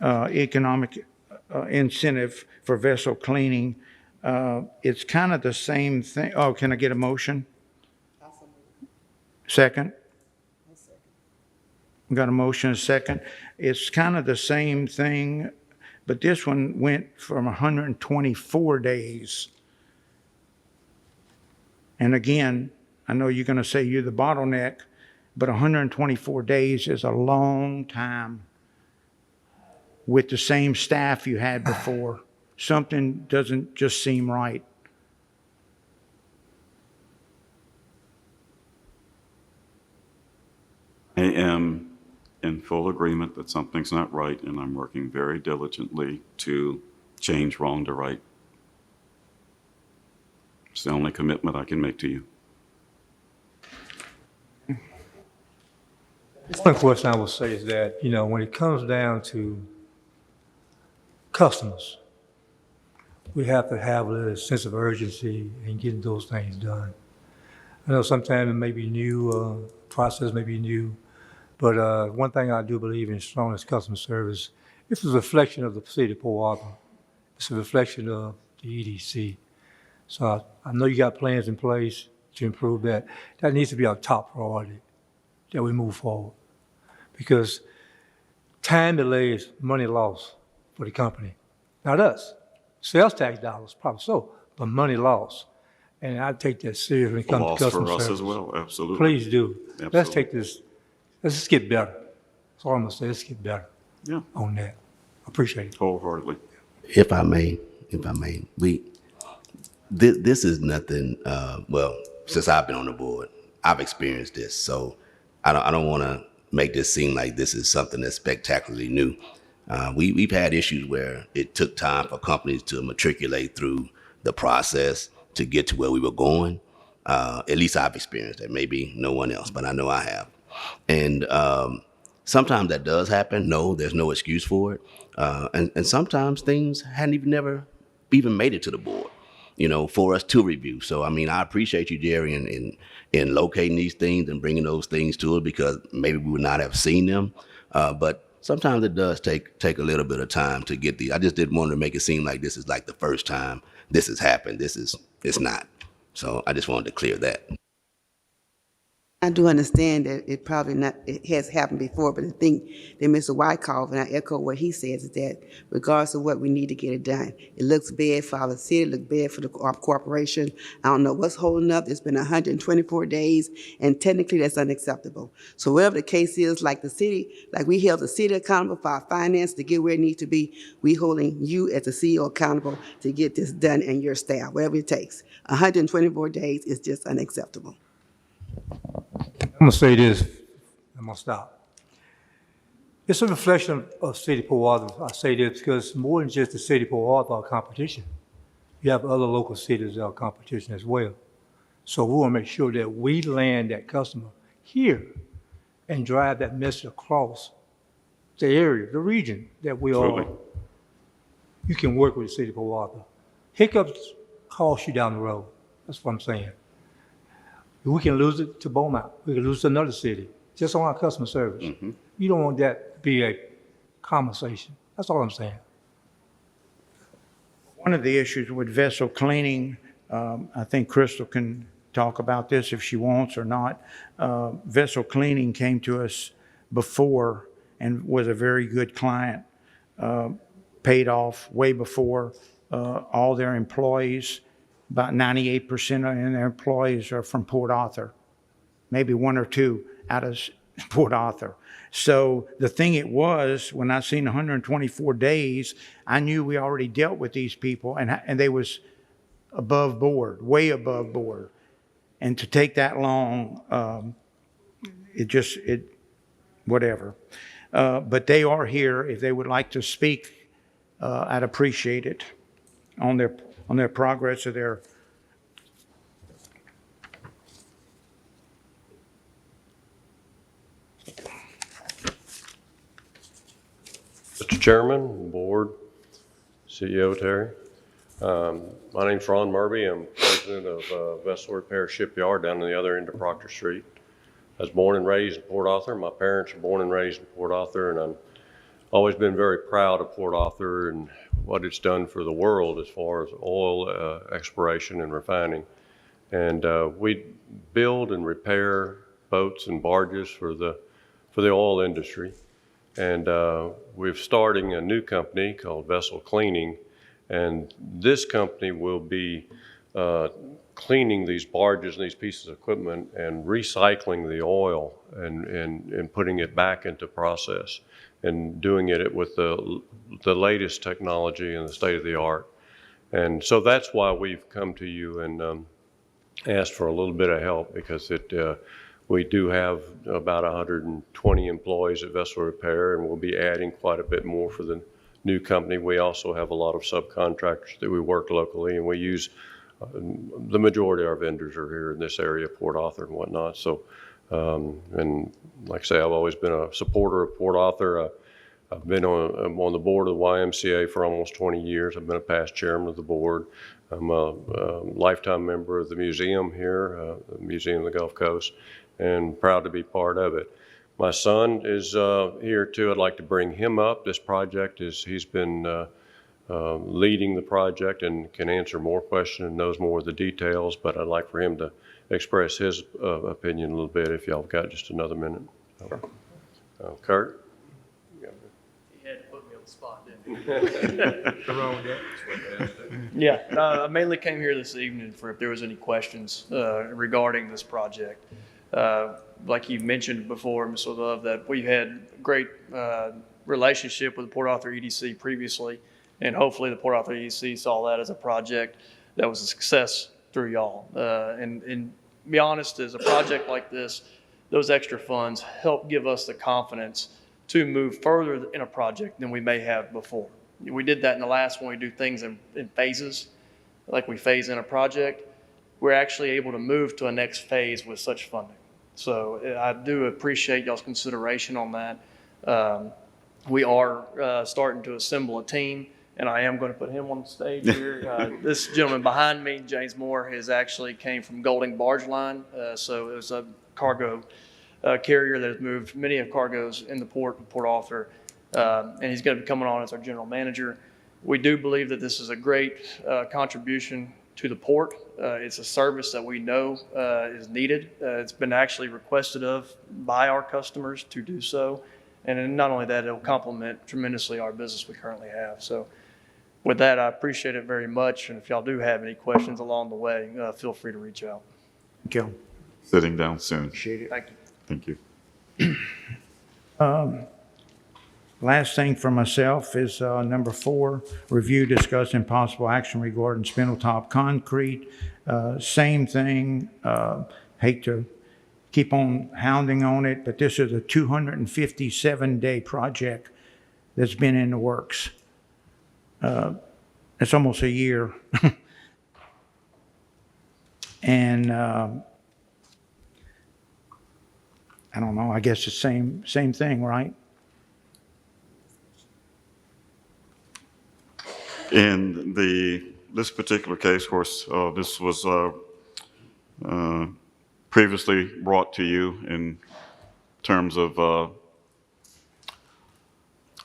Economic incentive for vessel cleaning. It's kind of the same thing. Oh, can I get a motion? Second? We got a motion, a second. It's kind of the same thing, but this one went from 124 days. And again, I know you're going to say you're the bottleneck, but 124 days is a long time with the same staff you had before. Something doesn't just seem right. I am in full agreement that something's not right, and I'm working very diligently to change wrong to right. It's the only commitment I can make to you. One question I will say is that, you know, when it comes down to customers, we have to have a sense of urgency in getting those things done. I know sometimes it may be new, process may be new, but one thing I do believe in strong is customer service. This is a reflection of the city of Port Arthur. It's a reflection of the EDC. So I know you got plans in place to improve that. That needs to be our top priority, that we move forward. Because time delays, money lost for the company. Not us. Sales tax dollars, probably so, but money lost. And I take that serious when it comes Loss to customer for us service. as well, absolutely. Please do. Let's Absolutely. take this, let's just get better. That's all I'm gonna say, let's get better Yeah, on that. Appreciate it. wholeheartedly. If I may, this is nothing, well, since I've been on the board, I've experienced this. So I don't want to make this seem like this is something that's spectacularly new. We've had issues where it took time for companies to matriculate through the process to get to where we were going. At least I've experienced that. Maybe no one else, but I know I have. And sometimes that does happen. No, there's no excuse for it. And sometimes things hadn't never even made it to the board, you know, for us to review. So, I mean, I appreciate you, Jerry, in locating these things and bringing those things to us, because maybe we would not have seen them. But sometimes it does take a little bit of time to get I just didn't want to make it seem like this is like the first time this has happened. It's not. So I just wanted to clear that. I do understand that it has happened before, but the thing that Mr. Wyckoff, and I echo what he says, is that regardless of what we need to get it done, it looks bad for our city, it looks bad for the corporation. I don't know what's holding up. It's been 124 days, and technically that's unacceptable. So whatever the case is, like the city, like we held the city accountable for our finance to get where it needs to be, we holding you as the CEO accountable to get this done and your staff, whatever it takes. 124 days is just unacceptable. I'm gonna say this, I'm gonna stop. It's a reflection of City of Port Arthur. I say this because more than just the City of Port Arthur are competition. You have other local cities that are competition as well. So we wanna make sure that we land that customer here and drive that message across the area, the region that we are. Absolutely. You can work with the City of Port Arthur. Hiccups cost you down the road. That's what I'm saying. We can lose it to Beaumont. We can lose it to another city, just on our customer service. Mm-hmm. You don't want that to be a conversation. That's all I'm saying. One of the issues with vessel cleaning, I think Crystal can talk about this if she wants or not. Vessel cleaning came to us before and was a very good client, paid off way before all their employees About 98% of their employees are from Port Arthur, maybe one or two out of Port Arthur. So the thing it was, when I seen 124 days, I knew we already dealt with these people, and they was above board, way above board. And to take that long, whatever. But they are here. If they would like to speak, I'd appreciate it on their progress of their. Mr. Chairman, Board, CEO Terry. My name's Ron Murby. I'm president of Vessel Repair Shipyard down on the other end of Proctor Street. I was born and raised in Port Arthur. My parents were born and raised in Port Arthur, and I've always been very proud of Port Arthur and what it's done for the world as far as oil exploration and refining. And we build and repair boats and barges for the oil industry. And we're starting a new company called Vessel Cleaning, and this company will be cleaning these barges and these pieces of equipment and recycling the oil and putting it back into process and doing it with the latest technology and the state of the art. And so that's why we've come to you and asked for a little bit of help, because we do have about 120 employees at Vessel Repair, and we'll be adding quite a bit more for the new company. We also have a lot of subcontractors that we work locally, and we use the majority of our vendors are here in this area, Port Arthur and whatnot. So, and like I say, I've always been a supporter of Port Arthur. I've been on the board of the YMCA for almost 20 years. I've been a past chairman of the board. I'm a lifetime member of the museum here, the Museum of the Gulf Coast, and proud to be part of it. My son is here too. I'd like to bring him up. This project he's been leading the project and can answer more questions and knows more of the details, but I'd like for him to express his opinion a little bit if y'all got just another minute. Sure. Kurt? He had to put me on the spot, didn't he? Yeah, I mainly came here this evening for if there was any questions regarding this project. Like you mentioned before, Mr. Love, that we've had great relationship with the Port Arthur EDC previously, and hopefully the Port Arthur EDC saw that as a project that was a success through y'all. And to be honest, as a project like this, those extra funds help give us the confidence to move further in a project than we may have before. We did that in the last one. We do things in phases, like we phase in a project. We're actually able to move to a next phase with such funding. So I do appreciate y'all's consideration on that. We are starting to assemble a team, and I am going to put him on the stage here. This gentleman behind me, James Moore, actually came from Golding Barge Line. So it was a cargo carrier that has moved many of cargoes in the Port Arthur, and he's going to be coming on as our general manager. We do believe that this is a great contribution to the port. It's a service that we know is needed. It's been actually requested of by our customers to do so. And not only that, it'll complement tremendously our business we currently have. So with that, I appreciate it very much. And if y'all do have any questions along the way, feel free to reach out. Thank you. Sitting down soon. Appreciate it. Thank you. Thank you. Last thing for myself is number 4, review, discuss, and possible action regarding Spindletop Concrete. Same thing. Hate to keep on hounding on it, but this is a 257-day project that's been in the works. It's almost a year. And I don't know, I guess the same thing, right? In this particular case, of course, this was previously brought to you in terms of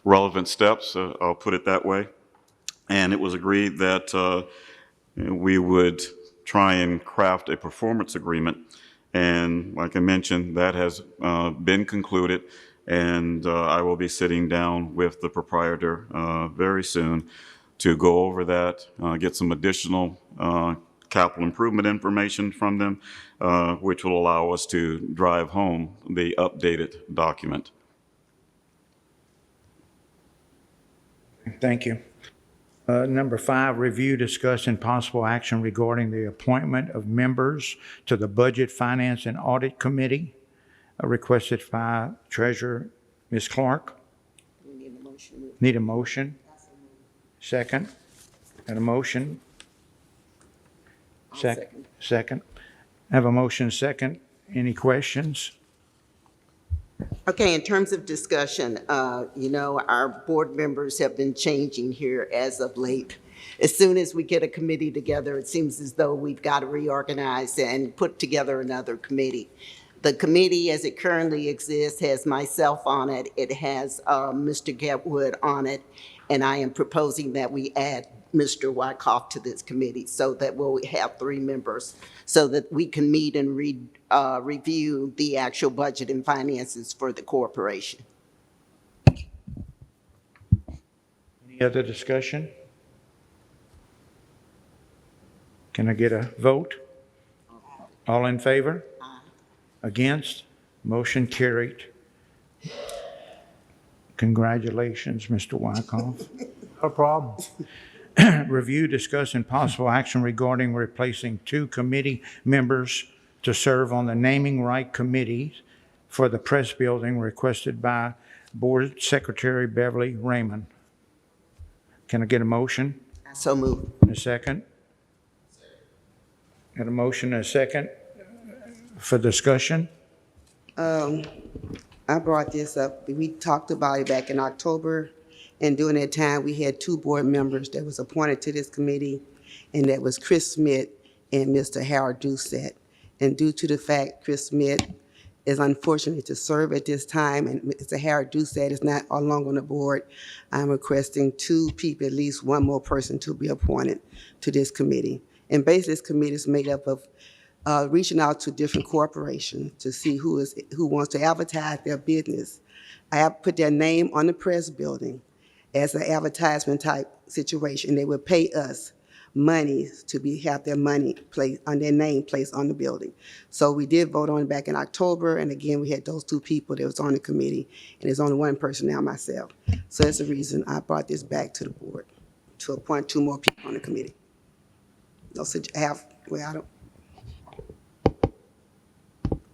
relevant steps, I'll put it that way. And it was agreed that we would try and craft a performance agreement. And like I mentioned, that has been concluded, and I will be sitting down with the proprietor very soon to go over that, get some additional capital improvement information from them, which will allow us to drive home the updated document. Thank you. Number 5, review, discuss, and possible action regarding the appointment of members to the Budget, Finance, and Audit Committee, requested by Treasurer Ms. Clark. We need a motion. Need a motion? Second. Got a motion? Second. Second. Have a motion second. Any questions? Okay, in terms of discussion, our board members have been changing here as of late. As soon as we get a committee together, it seems as though we've got to reorganize and put together another committee. The committee, as it currently exists, has myself on it. It has Mr. Getwood on it, and I am proposing that we add Mr. Wyckoff to this committee so that we'll have 3 members so that we can meet and review the actual budget and finances for the corporation. Any other discussion? Can I get a vote? All in favor? Against? Motion carried. Congratulations, Mr. Wyckoff. No problem. Review, discuss, and possible action regarding replacing 2 committee members to serve on the naming right committee for the press building, requested by Board Secretary Beverly Raymond. Can I get a motion? So moved. A second? Got a motion and a second for discussion? I brought this up. We talked about it back in October, and during that time, we had 2 board members that was appointed to this committee, and that was Chris Smith and Mr. Harold Doucette. And due to the fact Chris Smith is unfortunate to serve at this time, and Mr. Harold Doucette is not long on the board, I'm requesting 2 people, at least 1 more person, to be appointed to this committee. And basically, this committee is made up of reaching out to different corporations to see who wants to advertise their business. I have put their name on the press building as an advertisement type situation. They would pay us money to have their money placed on their name placed on the building. So we did vote on it back in October, and again, we had those 2 people that was on the committee, and there's only 1 person now, myself. So that's the reason I brought this back to the board, to appoint 2 more people on the committee. No, I don't.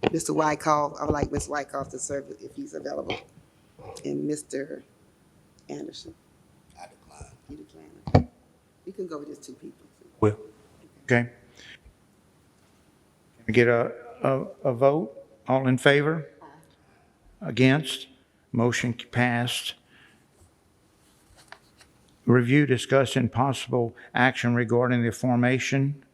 Mr. Wyckoff, I would like Mr. Wyckoff to serve if he's available. And Mr. Anderson. I decline. You decline. You can go with just 2 people. Well, Okay. Can I get a vote? All in favor? Against? Motion passed. Review, discuss, and possible action regarding the formation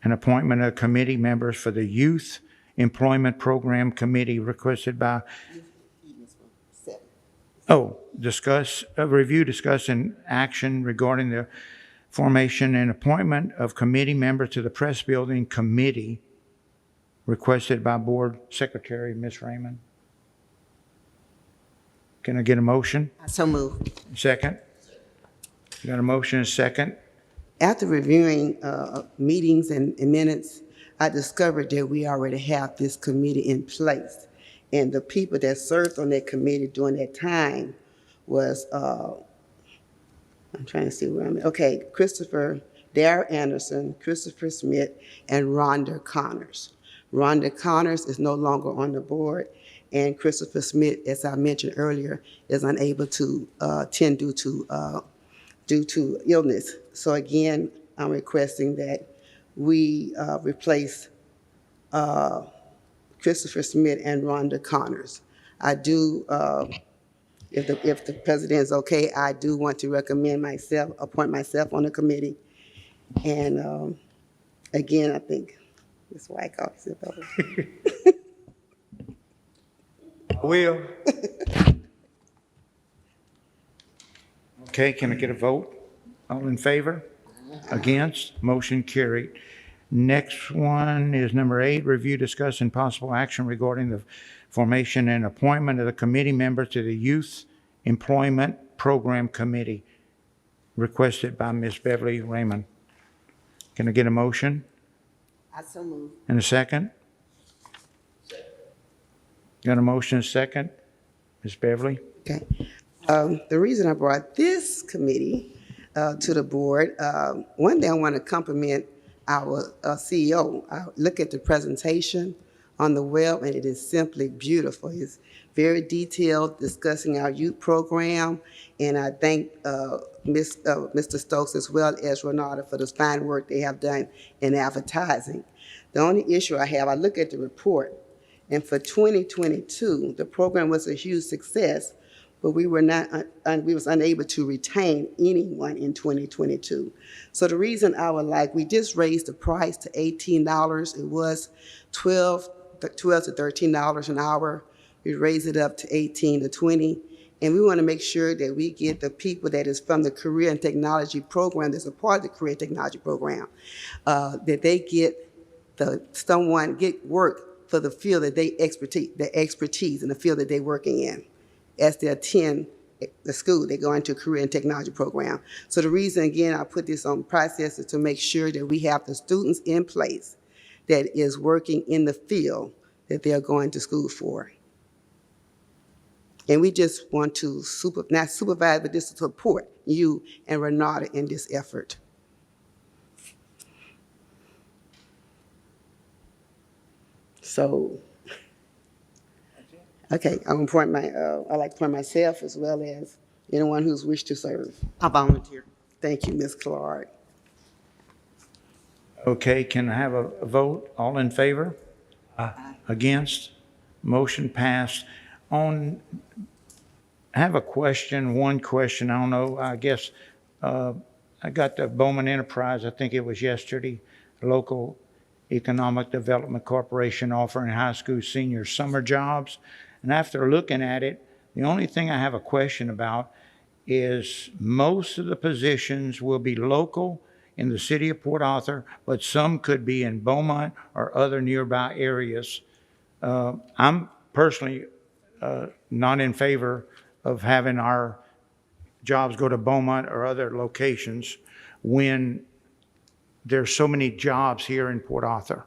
and appointment of committee members for the Youth Employment Program Committee, requested by, review, discuss, and action regarding the formation and appointment of committee members to the Press Building Committee, requested by Board Secretary Ms. Raymond. Can I get a motion? So moved. Second? Got a motion and a second? After reviewing meetings and minutes, I discovered that we already have this committee in place. And the people that served on that committee during that time was, I'm trying to see where I'm at. Okay, Darrell Anderson, Christopher Smith, and Rhonda Connors. Rhonda Connors is no longer on the board, and Christopher Smith, as I mentioned earlier, is unable to attend due to illness. So again, I'm requesting that we replace Christopher Smith and Rhonda Connors. I do, if the president is okay, I do want to appoint myself on the committee. And again, I think Ms. Wyckoff is available. Will. Okay, can I get a vote? All in favor? Against? Motion carried. Next one is number 8, review, discuss, and possible action regarding the formation and appointment of the committee member to the Youth Employment Program Committee, requested by Ms. Beverly Raymond. Can I get a motion I so move. and a second? Got a motion and a second? Ms. Beverly? Okay. The reason I brought this committee to the board, one thing I want to compliment our CEO. I look at the presentation on the web, and it is simply beautiful. It's very detailed, discussing our youth program, and I thank Mr. Stokes as well as Renata for the fine work they have done in advertising. The only issue I have, I look at the report, and for 2022, the program was a huge success, but we were we was unable to retain anyone in 2022. So the reason I would like, we just raised the price to $18. It was $12 to $13 an hour. We raised it up to 18 to 20. And we want to make sure that we get the people that is from the Career and Technology program, that's a part of the Career and Technology program, that they get get work for the field that they expertise in the field that they're working in. As they attend the school, they go into a Career and Technology program. So the reason, again, I put this on process is to make sure that we have the students in place that is working in the field that they're going to school for. And we just want to not supervise, but just support you and Renata in this effort. So, okay, I'm gonna point I like to point myself as well as anyone who's wished to serve. I volunteer. Thank you, Ms. Clark. Okay, can I have a vote? All in favor? Aye. Against? Motion passed. I have a question, one question, I don't know, I guess, I got the Bowman Enterprise, I think it was yesterday, local Economic Development Corporation offering high school seniors summer jobs. And after looking at it, the only thing I have a question about is most of the positions will be local in the city of Port Arthur, but some could be in Beaumont or other nearby areas. I'm personally not in favor of having our jobs go to Beaumont or other locations when there's so many jobs here in Port Arthur.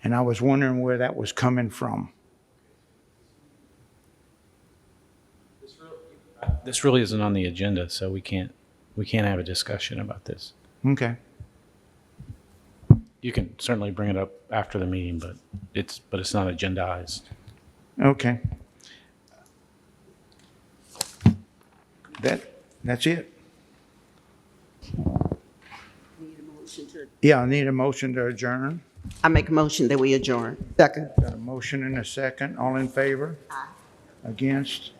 And I was wondering where that was coming from. This really isn't on the agenda, so we can't have a discussion about this. Okay. You can certainly bring it up after the meeting, but it's not agendized. Okay. That's it. Need a motion to, Yeah, I need a motion to adjourn. I make a motion that we adjourn. Second. Got a motion and a second. All in favor? Aye. Against?